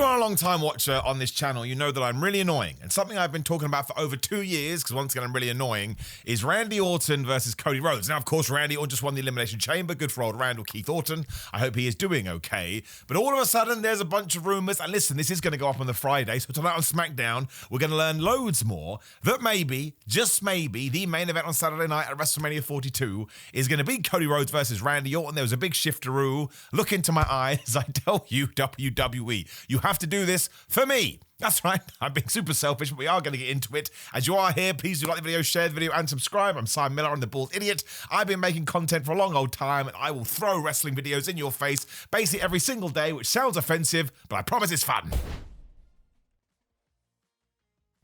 you are a long-time watcher on this channel, you know that I'm really annoying. And something I've been talking about for over 2 years, because once again I'm really annoying, is Randy Orton versus Cody Rhodes. Now, of course, Randy Orton just won the Elimination Chamber. Good for old Randall Keith Orton. I hope he is doing okay. But all of a sudden, there's a bunch of rumours. And listen, this is going to go up on the Friday, so tonight on SmackDown, we're going to learn loads more. That maybe, just maybe, the main event on Saturday night at WrestleMania 42 is going to be Cody Rhodes versus Randy Orton. There was a big shifteroo. Look into my eyes, I tell you, WWE. You have to do this for me. That's right, I'm being super selfish, but we are going to get into it. As you are here, please do like the video, share the video, and subscribe. I'm Simon Miller, I'm the Bald Idiot. I've been making content for a long old time, and I will throw wrestling videos in your face basically every single day, which sounds offensive, but I promise it's fun.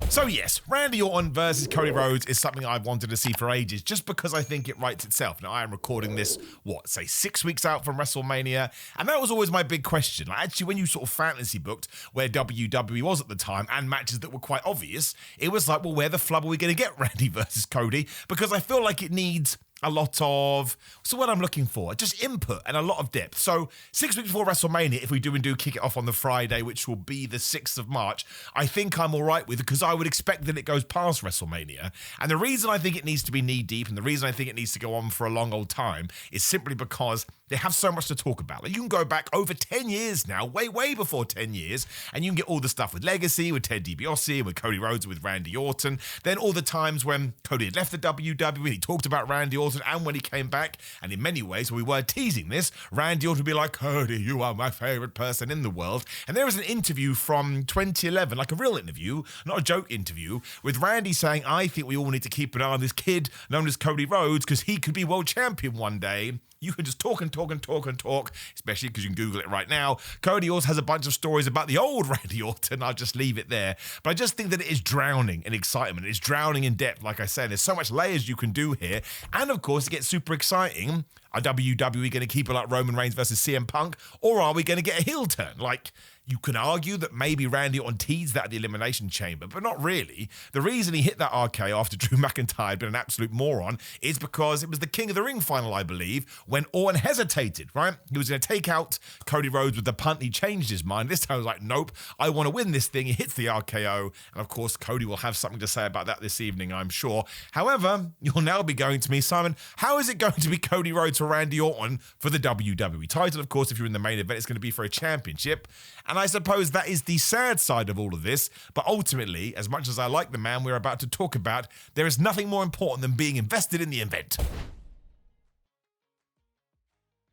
So yes, Randy Orton versus Cody Rhodes is something I've wanted to see for ages, just because I think it writes itself. Now, I am recording this, say 6 weeks out from WrestleMania, and that was always my big question. Like, actually, when you sort of fantasy booked where WWE was at the time, and matches that were quite obvious, it was like, well, where the flub are we going to get Randy versus Cody? Because I feel like it needs a lot of, so what I'm looking for, just input and a lot of depth. So 6 weeks before WrestleMania, if we do kick it off on the Friday, which will be the 6th of March, I think I'm all right with it because I would expect that it goes past WrestleMania. And the reason I think it needs to be knee deep and the reason I think it needs to go on for a long old time is simply because they have so much to talk about. Like, you can go back over 10 years now, way before 10 years, and you can get all the stuff with Legacy, with Ted DiBiase, with Cody Rhodes, with Randy Orton. Then all the times when Cody had left the WWE, he talked about Randy Orton, and when he came back, and in many ways, we were teasing this, Randy Orton would be like, Cody, you are my favorite person in the world. And there was an interview from 2011, like a real interview, not a joke interview, with Randy saying, I think we all need to keep an eye on this kid known as Cody Rhodes because he could be world champion one day. You can just talk, especially because you can Google it right now. Cody also has a bunch of stories about the old Randy Orton. I'll just leave it there. But I just think that it is drowning in excitement. It's drowning in depth, like I said. There's so much layers you can do here. And, of course, it gets super exciting. Are WWE going to keep it like Roman Reigns versus CM Punk? Or are we going to get a heel turn? Like, you can argue that maybe Randy Orton teased that at the Elimination Chamber, but not really. The reason he hit that RKO after Drew McIntyre had been an absolute moron is because it was the King of the Ring final, I believe, when Orton hesitated, right? He was going to take out Cody Rhodes with the punt. He changed his mind. This time he was like, nope, I want to win this thing. He hits the RKO. And of course, Cody will have something to say about that this evening, I'm sure. However, you'll now be going to me, Simon, how is it going to be Cody Rhodes or Randy Orton for the WWE title? Of course, if you're in the main event, it's going to be for a championship. And I suppose that is the sad side of all of this. But ultimately, as much as I like the man we're about to talk about, there is nothing more important than being invested in the event.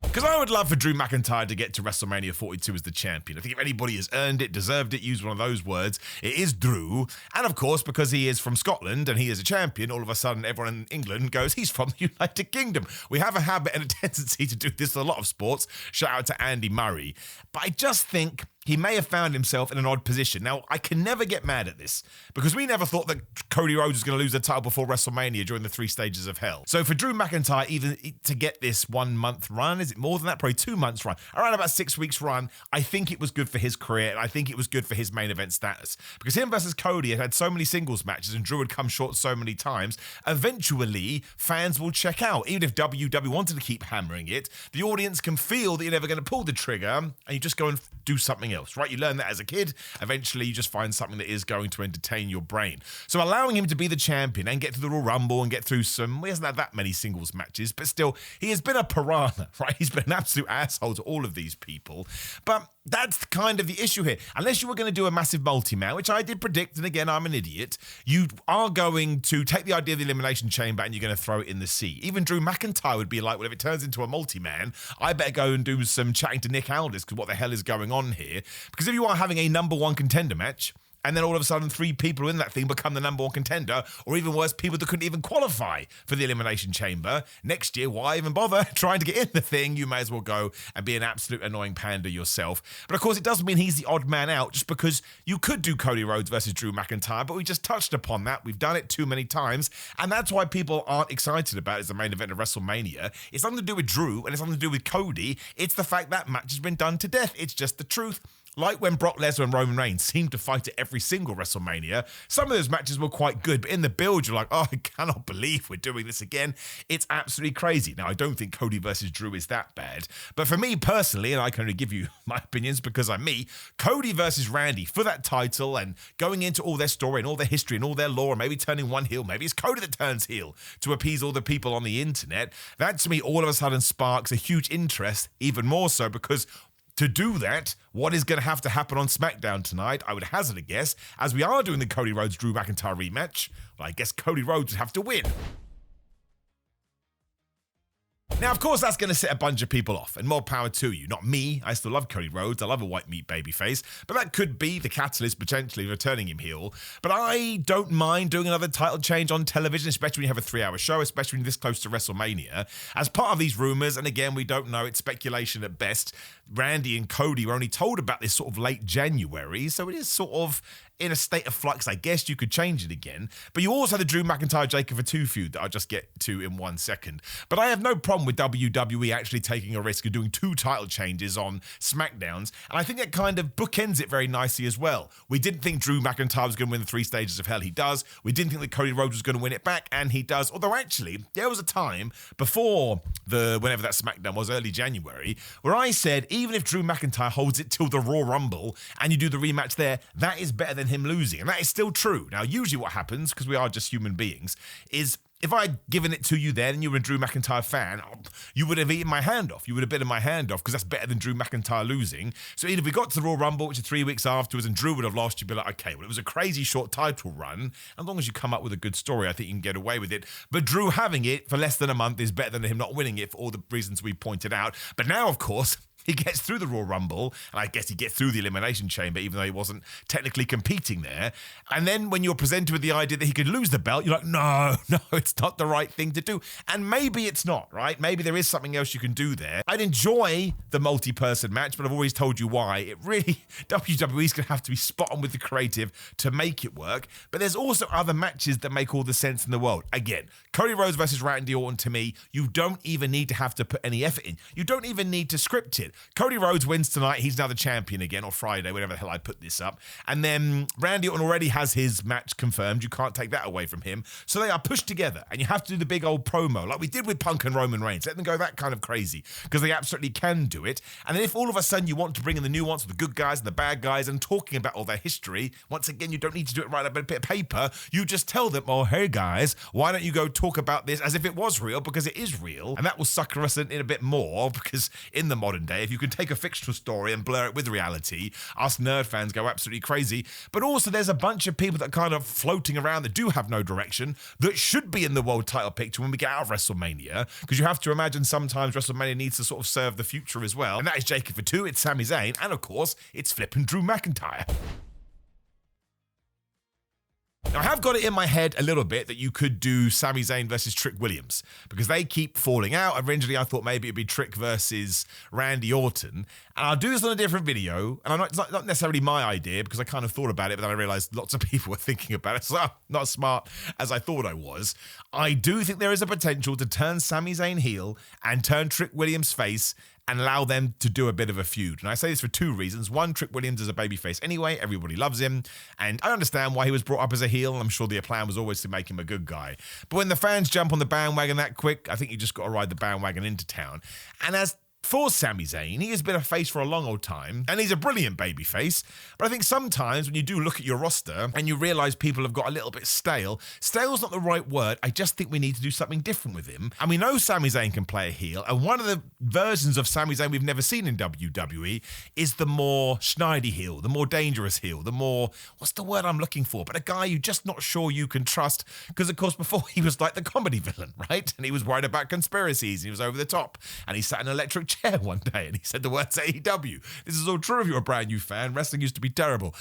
Because I would love for Drew McIntyre to get to WrestleMania 42 as the champion. I think if anybody has earned it, deserved it, used one of those words, it is Drew. And of course, because he is from Scotland and he is a champion, all of a sudden everyone in England goes, he's from the United Kingdom. We have a habit and a tendency to do this in a lot of sports. Shout out to Andy Murray. But I just think he may have found himself in an odd position. Now, I can never get mad at this because we never thought that Cody Rhodes was going to lose the title before WrestleMania during the 3 stages of hell. So for Drew McIntyre, even to get this 1 month run, is it more than that? Probably 2 months run, around about 6 weeks run, I think it was good for his career and I think it was good for his main event status. Because him versus Cody had so many singles matches and Drew had come short so many times, eventually fans will check out. Even if WWE wanted to keep hammering it, the audience can feel that you're never going to pull the trigger and you just go and do something else, right? You learn that as a kid. Eventually, you just find something that is going to entertain your brain. So allowing him to be the champion and get through the Royal Rumble and get through some, he hasn't had that many singles matches, but still, he has been a piranha, right? He's been an absolute asshole to all of these people. But that's kind of the issue here. Unless you were going to do a massive multi-man, which I did predict, and again, I'm an idiot, you are going to take the idea of the Elimination Chamber and you're going to throw it in the sea. Even Drew McIntyre would be like, well, if it turns into a multi-man, I better go and do some chatting to Nick Aldis because what the hell is going on here? Because if you are having a #1 contender match, and then all of a sudden 3 people in that thing become the #1 contender, or even worse, people that couldn't even qualify for the Elimination Chamber. Next year, why even bother trying to get in the thing? You may as well go and be an absolute annoying panda yourself. But of course, it doesn't mean he's the odd man out, just because you could do Cody Rhodes versus Drew McIntyre, but we just touched upon that. We've done it too many times, and that's why people aren't excited about it as the main event of WrestleMania. It's nothing to do with Drew, and it's nothing to do with Cody. It's the fact that match has been done to death. It's just the truth. Like when Brock Lesnar and Roman Reigns seemed to fight at every single WrestleMania, some of those matches were quite good, but in the build, you're like, oh, I cannot believe we're doing this again. It's absolutely crazy. Now, I don't think Cody versus Drew is that bad, but for me personally, and I can only give you my opinions because I'm me, Cody versus Randy for that title and going into all their story and all their history and all their lore and maybe turning one heel, maybe it's Cody that turns heel to appease all the people on the internet, that to me all of a sudden sparks a huge interest, even more so because to do that, what is going to have to happen on SmackDown tonight? I would hazard a guess, as we are doing the Cody Rhodes-Drew McIntyre rematch, well, I guess Cody Rhodes would have to win. Now, of course, that's going to set a bunch of people off, and more power to you. Not me. I still love Cody Rhodes. I love a white meat babyface, but that could be the catalyst potentially for turning him heel. But I don't mind doing another title change on television, especially when you have a 3-hour show, especially when you're this close to WrestleMania. As part of these rumors, and again, we don't know, it's speculation at best, Randy and Cody were only told about this sort of late January, so it is sort of in a state of flux. I guess you could change it again. But you also have the Drew McIntyre-Jacob Fatu feud that I'll just get to in 1 second. But I have no problem with WWE actually taking a risk of doing 2 title changes on SmackDowns, and I think that kind of bookends it very nicely as well. We didn't think Drew McIntyre was going to win the 3 stages of hell. He does. We didn't think that Cody Rhodes was going to win it back, and he does. Although actually, there was a time before whenever that SmackDown was, early January, where I said, even if Drew McIntyre holds it till the Raw Rumble and you do the rematch there, that is better than him losing. And that is still true. Now, usually what happens, because we are just human beings, is if I had given it to you then and you were a Drew McIntyre fan, you would have eaten my hand off. You would have bitten my hand off because that's better than Drew McIntyre losing. So even if we got to the Royal Rumble, which is 3 weeks afterwards, and Drew would have lost, you'd be like, okay, well, it was a crazy short title run. As long as you come up with a good story, I think you can get away with it. But Drew having it for less than a month is better than him not winning it for all the reasons we pointed out. But now, of course, he gets through the Royal Rumble, and I guess he gets through the Elimination Chamber, even though he wasn't technically competing there. And then when you're presented with the idea that he could lose the belt, you're like, no, it's not the right thing to do. And maybe it's not, right? Maybe there is something else you can do there. I'd enjoy the multi-person match, but I've always told you why. It really, WWE's going to have to be spot on with the creative to make it work. But there's also other matches that make all the sense in the world. Again, Cody Rhodes versus Randy Orton, to me, you don't even need to have to put any effort in. You don't even need to script it. Cody Rhodes wins tonight. He's now the champion again, or Friday, whenever the hell I put this up. And then Randy Orton already has his match confirmed. You can't take that away from him. So they are pushed together, and you have to do the big old promo, like we did with Punk and Roman Reigns. Let them go that kind of crazy, because they absolutely can do it. And then if all of a sudden you want to bring in the nuance of the good guys and the bad guys and talking about all their history, once again, you don't need to do it right up a bit of paper. You just tell them, oh, hey guys, why don't you go talk about this as if it was real, because it is real. And that will sucker us in a bit more, because in the modern day, if you can take a fictional story and blur it with reality, us nerd fans go absolutely crazy. But also there's a bunch of people that are kind of floating around that do have no direction, that should be in the world title picture when we get out of WrestleMania, because you have to imagine sometimes WrestleMania needs to sort of serve the future as well. And that is Jacob Fatu, it's Sami Zayn, and of course it's flipping Drew McIntyre. Now, I have got it in my head a little bit that you could do Sami Zayn versus Trick Williams, because they keep falling out. Originally, I thought maybe it'd be Trick versus Randy Orton. And I'll do this on a different video. And it's not necessarily my idea, because I kind of thought about it, but then I realized lots of people were thinking about it. So not as smart as I thought I was. I do think there is a potential to turn Sami Zayn heel and turn Trick Williams face and allow them to do a bit of a feud. And I say this for 2 reasons. One, Trick Williams is a babyface anyway. Everybody loves him. And I understand why he was brought up as a heel, and I'm sure the plan was always to make him a good guy. But when the fans jump on the bandwagon that quick, I think you just got to ride the bandwagon into town. And as for Sami Zayn, he has been a face for a long old time, and he's a brilliant babyface. But I think sometimes when you do look at your roster and you realise people have got a little bit stale, stale's not the right word. I just think we need to do something different with him. And we know Sami Zayn can play a heel, and one of the versions of Sami Zayn we've never seen in WWE is the more Schneidy heel, the more dangerous heel, the more, what's the word I'm looking for? But a guy you're just not sure you can trust, because of course before he was like the comedy villain, right? And he was worried about conspiracies, and he was over the top, and he sat in an electric chair one day and he said the words AEW. This is all true if you're a brand new fan. Wrestling used to be terrible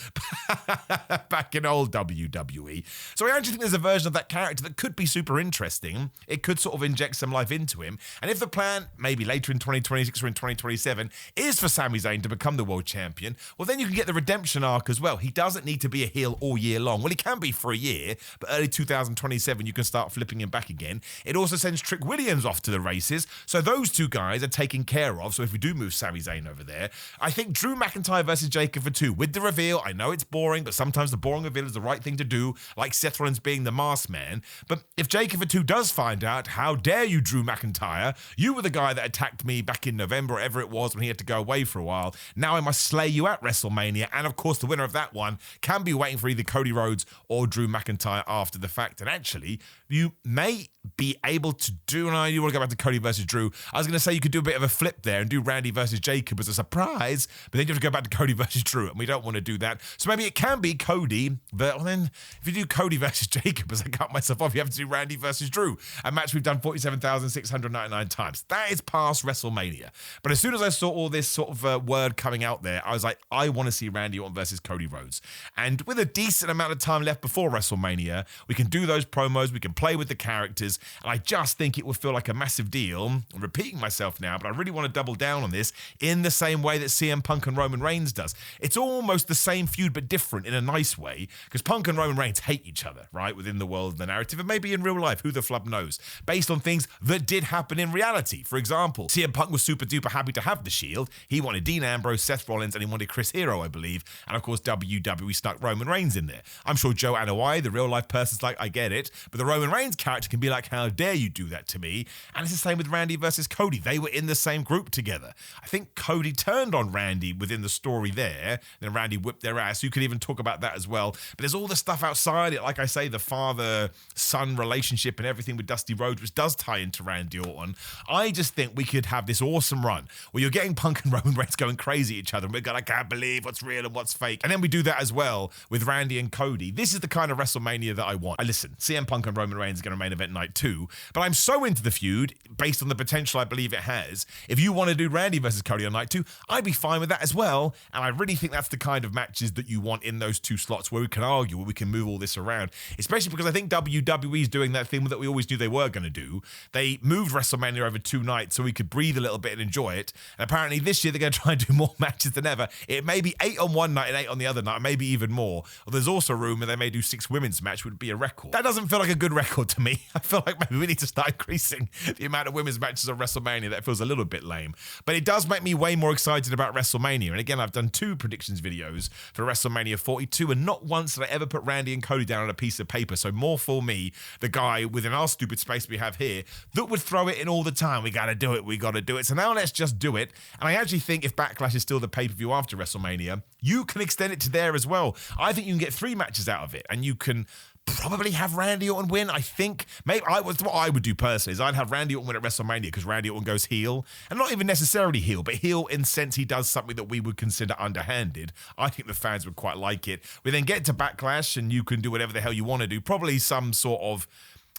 back in old WWE. So I actually think there's a version of that character that could be super interesting. It could sort of inject some life into him. And if the plan, maybe later in 2026 or in 2027, is for Sami Zayn to become the world champion, well, then you can get the redemption arc as well. He doesn't need to be a heel all year long. Well, he can be for a year, but early 2027, you can start flipping him back again. It also sends Trick Williams off to the races. So those 2 guys are taking care care of. So if we do move Sami Zayn over there, I think Drew McIntyre versus Jacob for 2 with the reveal. I know it's boring, but sometimes the boring reveal is the right thing to do, like Seth Rollins being the masked man. But if Jacob for 2 does find out, how dare you, Drew McIntyre? You were the guy that attacked me back in November, whatever it was, when he had to go away for a while. Now I must slay you at WrestleMania. And of course, the winner of that one can be waiting for either Cody Rhodes or Drew McIntyre after the fact. And actually, you may be able to do, no, you want to go back to Cody versus Drew. I was going to say you could do a bit of a flip there and do Randy versus Jacob as a surprise, but then you have to go back to Cody versus Drew, and we don't want to do that. So maybe it can be Cody, but then if you do Cody versus Jacob, as I cut myself off, you have to do Randy versus Drew, a match we've done 47,699 times. That is past WrestleMania. But as soon as I saw all this sort of word coming out there, I was like, I want to see Randy Orton versus Cody Rhodes. And with a decent amount of time left before WrestleMania, we can do those promos, we can play with the characters, and I just think it would feel like a massive deal. I'm repeating myself now, but I really want to double down on this in the same way that CM Punk and Roman Reigns does. It's almost the same feud, but different in a nice way, because Punk and Roman Reigns hate each other, right, within the world of the narrative, and maybe in real life, who the flub knows, based on things that did happen in reality. For example, CM Punk was super duper happy to have the Shield. He wanted Dean Ambrose, Seth Rollins, and he wanted Chris Hero, I believe, and of course WWE stuck Roman Reigns in there. I'm sure Joe Anoa'i, the real life person's like, I get it, but the Roman Reigns character can be like, how dare you do that to me? And it's the same with Randy versus Cody. They were in the same group together. I think Cody turned on Randy within the story there, then Randy whipped their ass. You could even talk about that as well. But there's all the stuff outside it, like I say, the father-son relationship and everything with Dusty Rhodes, which does tie into Randy Orton. I just think we could have this awesome run where you're getting Punk and Roman Reigns going crazy at each other, and we're going, I can't believe what's real and what's fake. And then we do that as well with Randy and Cody. This is the kind of WrestleMania that I want. Listen, CM Punk and Roman Reigns are going to main event night too, but I'm so into the feud, based on the potential I believe it has. If you want to do Randy versus Cody on night 2, I'd be fine with that as well. And I really think that's the kind of matches that you want in those 2 slots, where we can argue, where we can move all this around. Especially because I think WWE is doing that thing that we always knew they were going to do. They moved WrestleMania over 2 nights so we could breathe a little bit and enjoy it. And apparently this year they're going to try and do more matches than ever. It may be 8 on one night and 8 on the other night, maybe even more. Well, there's also room where they may do 6 women's match, would be a record. That doesn't feel like a good record to me. I feel like maybe we need to start increasing the amount of women's matches on WrestleMania. That feels a little bit lame. But it does make me way more excited about WrestleMania. And again, I've done 2 predictions videos for WrestleMania 42, and not once did I ever put Randy and Cody down on a piece of paper. So more for me, the guy within our stupid space we have here, that would throw it in all the time. We got to do it. We got to do it. So now let's just do it. And I actually think if Backlash is still the pay-per-view after WrestleMania, you can extend it to there as well. I think you can get 3 matches out of it, and you can probably have Randy Orton win. I think maybe what I would do personally is I'd have Randy Orton win at WrestleMania, because Randy Orton goes heel, and not even necessarily heel, but heel in sense he does something that we would consider underhanded. I think the fans would quite like it. We then get to Backlash, and you can do whatever the hell you want to do. Probably some sort of,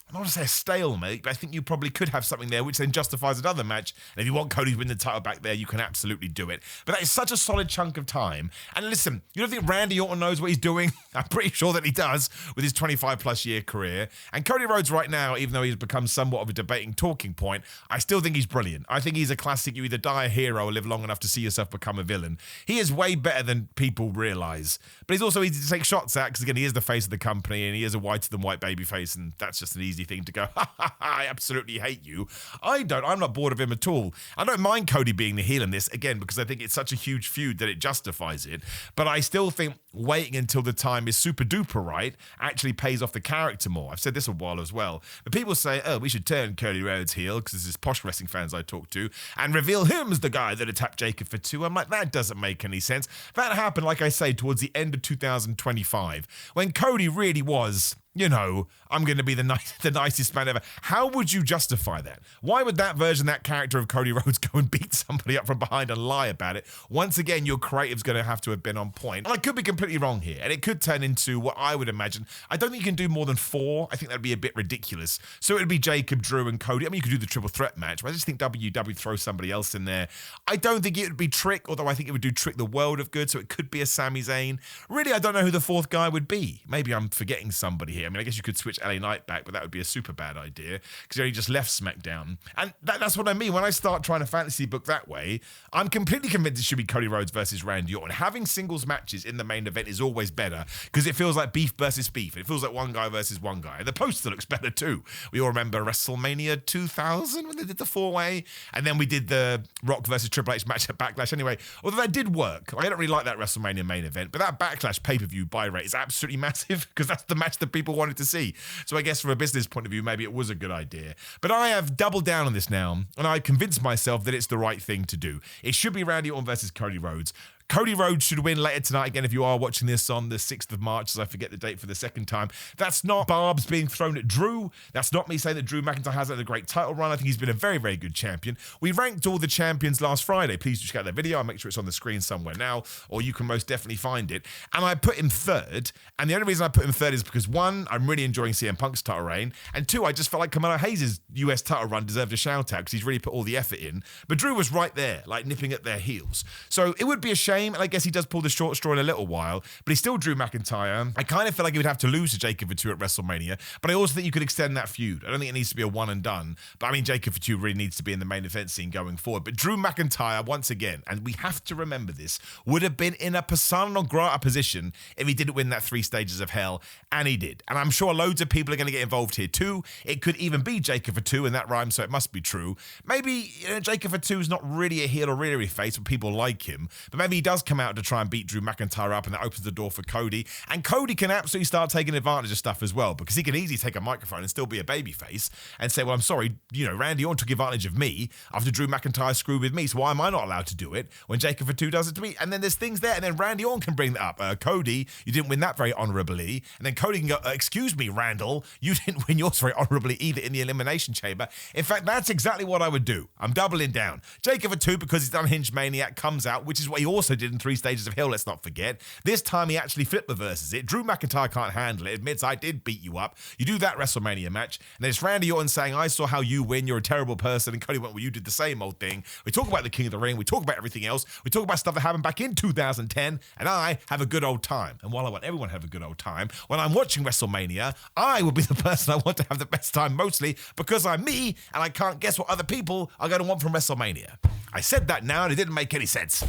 I'm not going to say a stalemate, but I think you probably could have something there which then justifies another match. And if you want Cody to win the title back there, you can absolutely do it. But that is such a solid chunk of time. And listen, you don't think Randy Orton knows what he's doing? I'm pretty sure that he does with his 25-plus year career. And Cody Rhodes right now, even though he's become somewhat of a debating talking point, I still think he's brilliant. I think he's a classic. You either die a hero or live long enough to see yourself become a villain. He is way better than people realise. But he's also easy to take shots at, because again, he is the face of the company, and he is a whiter-than-white babyface, and that's just an easy thing to go, ha ha ha, I absolutely hate you. I'm not bored of him at all. I don't mind Cody being the heel in this, again, because I think it's such a huge feud that it justifies it. But I still think waiting until the time is super duper right actually pays off the character more. I've said this a while as well. But people say, oh, we should turn Cody Rhodes heel, because this is posh wrestling fans I talk to, and reveal him as the guy that attacked Jacob for 2. I'm like, that doesn't make any sense. That happened, like I say, towards the end of 2025, when Cody really was, you know, I'm going to be the nicest man ever. How would you justify that? Why would that version, that character of Cody Rhodes, go and beat somebody up from behind and lie about it? Once again, your creative's going to have to have been on point. And I could be completely wrong here, and it could turn into what I would imagine. I don't think you can do more than 4. I think that'd be a bit ridiculous. So it would be Jacob, Drew, and Cody. I mean, you could do the triple threat match, but I just think WWE throw somebody else in there. I don't think it would be Trick, although I think it would do Trick the world of good, so it could be a Sami Zayn. Really, I don't know who the 4th guy would be. Maybe I'm forgetting somebody here. I mean, I guess you could switch LA Knight back, but that would be a super bad idea because he only just left SmackDown. And that's what I mean. When I start trying to fantasy book that way, I'm completely convinced it should be Cody Rhodes versus Randy Orton. Having singles matches in the main event is always better because it feels like beef versus beef. It feels like one guy versus one guy. And the poster looks better too. We all remember WrestleMania 2000 when they did the four-way, and then we did the Rock versus Triple H match at Backlash anyway. Although that did work. I don't really like that WrestleMania main event, but that Backlash pay-per-view buy rate is absolutely massive because that's the match that people wanted to see. So I guess from a business point of view, maybe it was a good idea. But I have doubled down on this now, and I convinced myself that it's the right thing to do. It should be Randy Orton versus Cody Rhodes. Cody Rhodes should win later tonight. Again, if you are watching this on the 6th of March, as I forget the date for the second time, that's not barbs being thrown at Drew. That's not me saying that Drew McIntyre has had a great title run. I think he's been a very, very good champion. We ranked all the champions last Friday. Please do check out that video. I'll make sure it's on the screen somewhere now, or you can most definitely find it. And I put him third. And the only reason I put him third is because, one, I'm really enjoying CM Punk's title reign. And two, I just felt like Kamala Hayes' US title run deserved a shout out because he's really put all the effort in. But Drew was right there, like nipping at their heels. So it would be a shame, and I guess he does pull the short straw in a little while, but he's still Drew McIntyre. I kind of feel like he would have to lose to Jacob Fatu at WrestleMania, but I also think you could extend that feud. I don't think it needs to be a one and done, but I mean, Jacob Fatu really needs to be in the main event scene going forward. But Drew McIntyre, once again, and we have to remember this, would have been in a persona non grata position if he didn't win that 3 stages of hell, and he did. And I'm sure loads of people are going to get involved here too. It could even be Jacob Fatu, and that rhymes, so it must be true. Maybe Jacob Fatu's not really a heel or really a face, but people like him. But maybe he does come out to try and beat Drew McIntyre up, and that opens the door for Cody. And Cody can absolutely start taking advantage of stuff as well, because he can easily take a microphone and still be a babyface and say, well, I'm sorry, Randy Orton took advantage of me after Drew McIntyre screwed with me, so why am I not allowed to do it when Jacob Fatu does it to me? And then there's things there, and then Randy Orton can bring that up. Cody, you didn't win that very honourably. And then Cody can go, excuse me, Randall, you didn't win yours very honourably either in the Elimination Chamber. In fact, that's exactly what I would do. I'm doubling down. Jacob Fatu, because he's done Hinge Maniac, comes out, which is what he also did in 3 stages of hell, let's not forget. This time he actually flip reverses it. Drew McIntyre can't handle it, admits I did beat you up. You do that WrestleMania match, and then it's Randy Orton saying, I saw how you win, you're a terrible person, and Cody went, well, you did the same old thing. We talk about the King of the Ring, we talk about everything else, we talk about stuff that happened back in 2010, and I have a good old time. And while I want everyone to have a good old time, when I'm watching WrestleMania, I will be the person I want to have the best time, mostly because I'm me, and I can't guess what other people are going to want from WrestleMania. I said that now, and it didn't make any sense.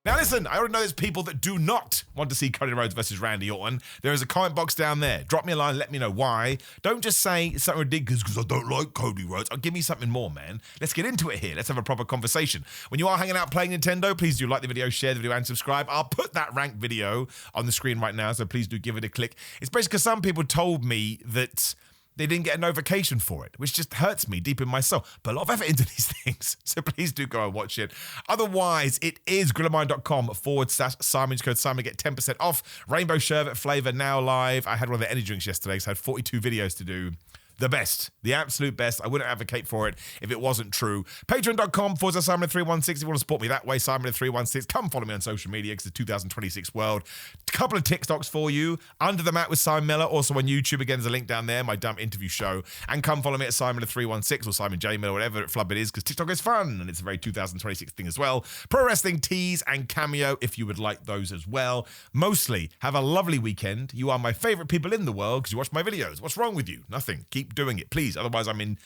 Now listen, I already know there's people that do not want to see Cody Rhodes versus Randy Orton. There is a comment box down there. Drop me a line, let me know why. Don't just say it's something ridiculous because I don't like Cody Rhodes. Give me something more, man. Let's get into it here. Let's have a proper conversation. When you are hanging out playing Nintendo, please do like the video, share the video, and subscribe. I'll put that ranked video on the screen right now, so please do give it a click. It's basically because some people told me that they didn't get a notification for it, which just hurts me deep in my soul. But a lot of effort into these things, so please do go and watch it. Otherwise, it is grillermind.com/Simon. Code Simon to get 10% off. Rainbow Sherbet flavor now live. I had one of the energy drinks yesterday, so I had 42 videos to do. The best, the absolute best. I wouldn't advocate for it if it wasn't true. Patreon.com/Simon316 if you want to support me that way. Simon316. Come follow me on social media because the 2026 world. A couple of TikToks for you. Under the Mat with Simon Miller. Also on YouTube. Again, there's a link down there. My dumb interview show. And come follow me at Simon316 or Simon J Miller, whatever flub it is, because TikTok is fun and it's a very 2026 thing as well. Pro Wrestling tees and Cameo if you would like those as well. Mostly, have a lovely weekend. You are my favorite people in the world because you watch my videos. What's wrong with you? Nothing. Keep doing it, please. Otherwise, I'm in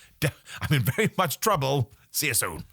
very much trouble. See you soon.